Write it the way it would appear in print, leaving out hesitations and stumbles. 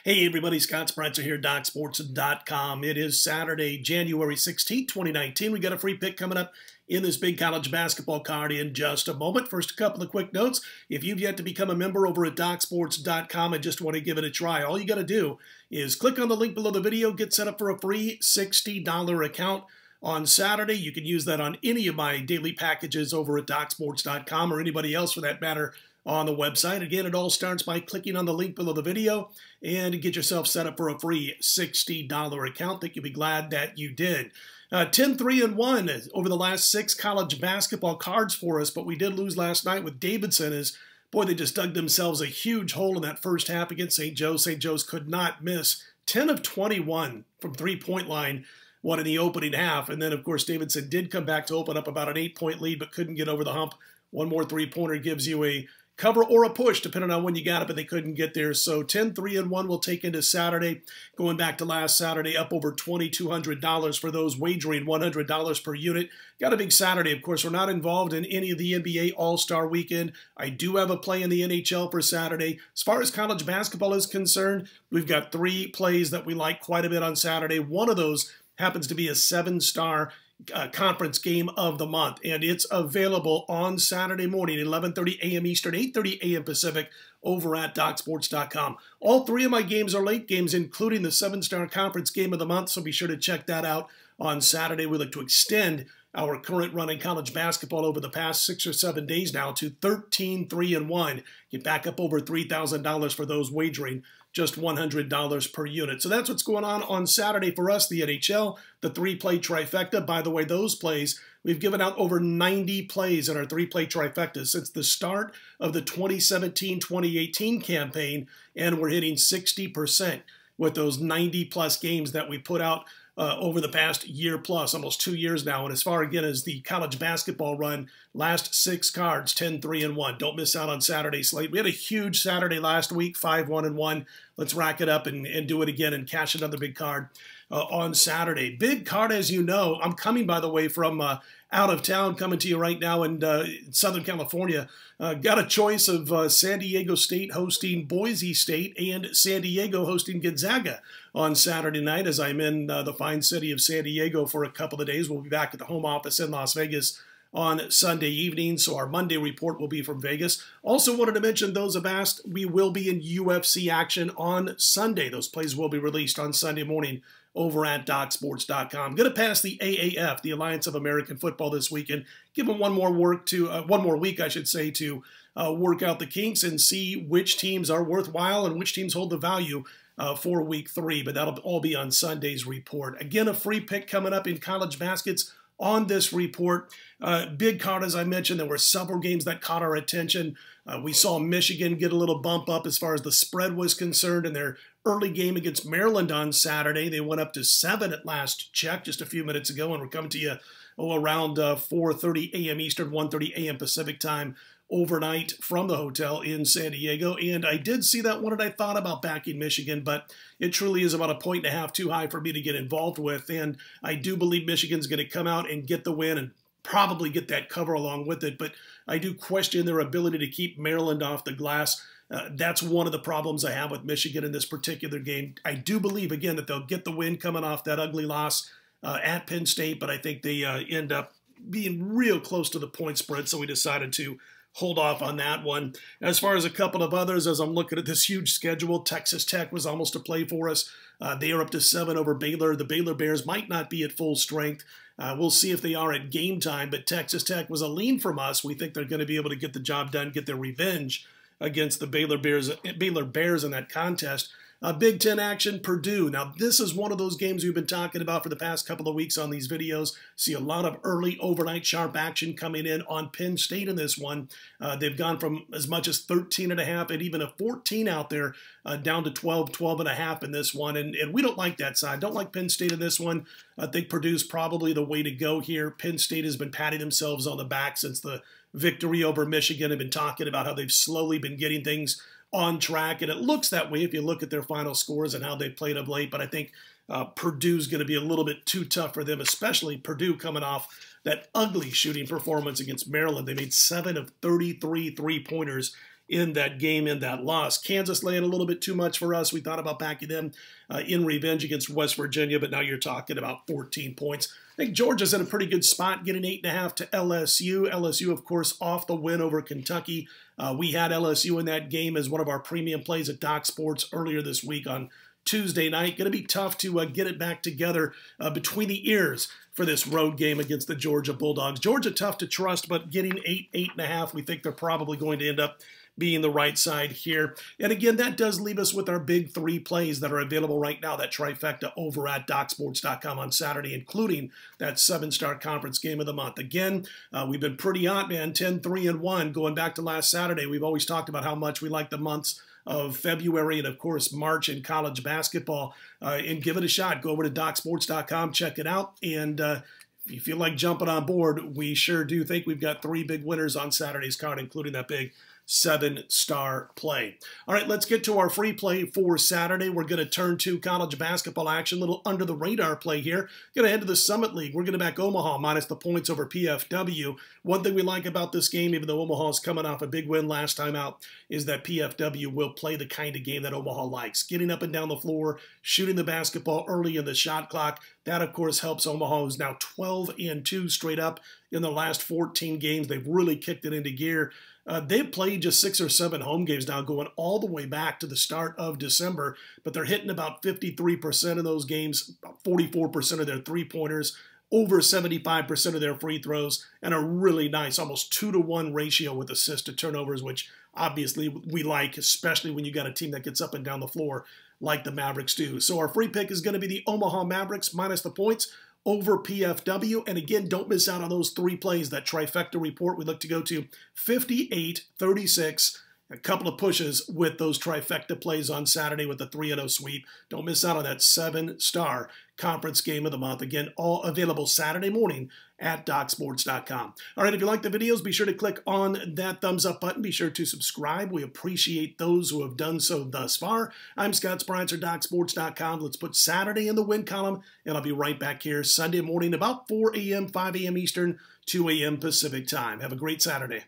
Hey everybody, Scott Spreitzer here, DocSports.com. It is Saturday, January 16th, 2019. We got a free pick coming up in this big college basketball card in just a moment. First, a couple of quick notes. If you've yet to become a member over at DocSports.com and just want to give it a try, all you got to do is click on the link below the video, get set up for a free $60 account. On Saturday, you can use that on any of my daily packages over at DocSports.com or anybody else for that matter on the website. Again, it all starts by clicking on the link below the video and get yourself set up for a free $60 account. I think you'll be glad that you did. 10-3-1 over the last 6 college basketball cards for us, but we did lose last night with Davidson as, boy, they just dug themselves a huge hole in that first half against St. Joe's. St. Joe's could not miss. 10 of 21 from three-point line. One in the opening half, and then, of course, Davidson did come back to open up about an 8-point lead, but couldn't get over the hump. One more three-pointer gives you a cover or a push, depending on when you got it, but they couldn't get there. So 10-3-1 will take into Saturday. Going back to last Saturday, up over $2,200 for those wagering $100 per unit. Got a big Saturday. Of course, we're not involved in any of the NBA All-Star Weekend. I do have a play in the NHL for Saturday. As far as college basketball is concerned, we've got 3 plays that we like quite a bit on Saturday. One of those happens to be a 7-star conference game of the month, and it's available on Saturday morning, 11:30 a.m. Eastern, 8:30 a.m. Pacific, over at DocSports.com. All 3 of my games are late games, including the 7-star conference game of the month, so be sure to check that out on Saturday. We look to extend our current run in college basketball over the past 6 or 7 days now to 13-3-1. Get back up over $3,000 for those wagering just $100 per unit. So that's what's going on Saturday for us, the NHL, the 3-play trifecta. By the way, those plays, we've given out over 90 plays in our 3-play trifecta since the start of the 2017-2018 campaign, and we're hitting 60% with those 90-plus games that we put out over the past year plus, almost 2 years now. And as far, again, as the college basketball run, last 6 cards, 10-3-1. Don't miss out on Saturday's slate. We had a huge Saturday last week, 5-1-1. Let's rack it up and do it again and cash another big card on Saturday. Big card, as you know. I'm coming, by the way, from out of town, coming to you right now in Southern California. Got a choice of San Diego State hosting Boise State and San Diego hosting Gonzaga on Saturday night, as I'm in the fine city of San Diego for a couple of days. We'll be back at the home office in Las Vegas on Sunday evening, so our Monday report will be from Vegas. Also wanted to mention, those have asked, we will be in UFC action on Sunday. Those plays will be released on Sunday morning over at DocSports.com. Going to pass the AAF, the Alliance of American Football, this weekend. Give them one more week, I should say, to work out the kinks and see which teams are worthwhile and which teams hold the value for Week 3. But that'll all be on Sunday's report. Again, a free pick coming up in college baskets on this report. Big card, as I mentioned, there were several games that caught our attention. We saw Michigan get a little bump up as far as the spread was concerned in their early game against Maryland on Saturday. They went up to 7 at last check just a few minutes ago, and we're coming to you around 4:30 a.m. Eastern, 1:30 a.m. Pacific time overnight from the hotel in San Diego. And I did see that one, and I thought about backing Michigan, but it truly is about a 1.5 too high for me to get involved with. And I do believe Michigan's going to come out and get the win and probably get that cover along with it. But I do question their ability to keep Maryland off the glass. That's one of the problems I have with Michigan in this particular game. I do believe, again, that they'll get the win coming off that ugly loss at Penn State, but I think they end up being real close to the point spread, so we decided to hold off on that one. As far as a couple of others, as I'm looking at this huge schedule, Texas Tech was almost a play for us. They are up to 7 over Baylor. The Baylor Bears might not be at full strength. We'll see if they are at game time, but Texas Tech was a lean from us. We think they're going to be able to get the job done, get their revenge against the Baylor Bears in that contest. Big Ten action, Purdue. Now, this is one of those games we've been talking about for the past couple of weeks on these videos. See a lot of early overnight sharp action coming in on Penn State in this one. They've gone from as much as 13.5 and even a 14 out there down to 12.5 in this one. And we don't like that side. Don't like Penn State in this one. I think Purdue's probably the way to go here. Penn State has been patting themselves on the back since the victory over Michigan. Have been talking about how they've slowly been getting things on track, and it looks that way if you look at their final scores and how they played of late. But I think Purdue's going to be a little bit too tough for them, especially Purdue coming off that ugly shooting performance against Maryland. They made 7 of 33 three-pointers in that game, in that loss. Kansas laying a little bit too much for us. We thought about backing them in revenge against West Virginia, but now you're talking about 14 points. I think Georgia's in a pretty good spot, getting 8.5 to LSU. LSU, of course, off the win over Kentucky. We had LSU in that game as one of our premium plays at Doc Sports earlier this week on Tuesday night. Going to be tough to get it back together between the ears for this road game against the Georgia Bulldogs. Georgia tough to trust, but getting 8.5, we think they're probably going to end up being the right side here. And again, that does leave us with our big 3 plays that are available right now, that trifecta over at DocSports.com on Saturday, including that 7-star conference game of the month. Again, we've been pretty hot, man, 10-3-1 going back to last Saturday. We've always talked about how much we like the months of February and, of course, March in college basketball. And give it a shot. Go over to DocSports.com, check it out, and if you feel like jumping on board, we sure do think we've got 3 big winners on Saturday's card, including that big 7-star play. All right, let's get to our free play for Saturday. We're going to turn to college basketball action, little under-the-radar play here. Going to head to the Summit League. We're going to back Omaha minus the points over PFW. One thing we like about this game, even though Omaha's coming off a big win last time out, is that PFW will play the kind of game that Omaha likes. Getting up and down the floor, shooting the basketball early in the shot clock. That, of course, helps Omaha, who's now 12-2 straight up in the last 14 games. They've really kicked it into gear. They've played just 6 or 7 home games now, going all the way back to the start of December, but they're hitting about 53% of those games, about 44% of their three-pointers, over 75% of their free throws, and a really nice, almost 2-to-1 ratio with assists to turnovers, which obviously we like, especially when you got a team that gets up and down the floor like the Mavericks do. So our free pick is going to be the Omaha Mavericks minus the points over PFW. And again, don't miss out on those 3 plays, that trifecta report. We look to go to 58, 36, a couple of pushes with those trifecta plays on Saturday with the 3-0 sweep. Don't miss out on that 7-star conference game of the month. Again, all available Saturday morning at DocSports.com. All right, if you like the videos, be sure to click on that thumbs up button. Be sure to subscribe. We appreciate those who have done so thus far. I'm Scott Spreitzer, DocSports.com. Let's put Saturday in the win column, and I'll be right back here Sunday morning about 4 a.m., 5 a.m. Eastern, 2 a.m. Pacific time. Have a great Saturday.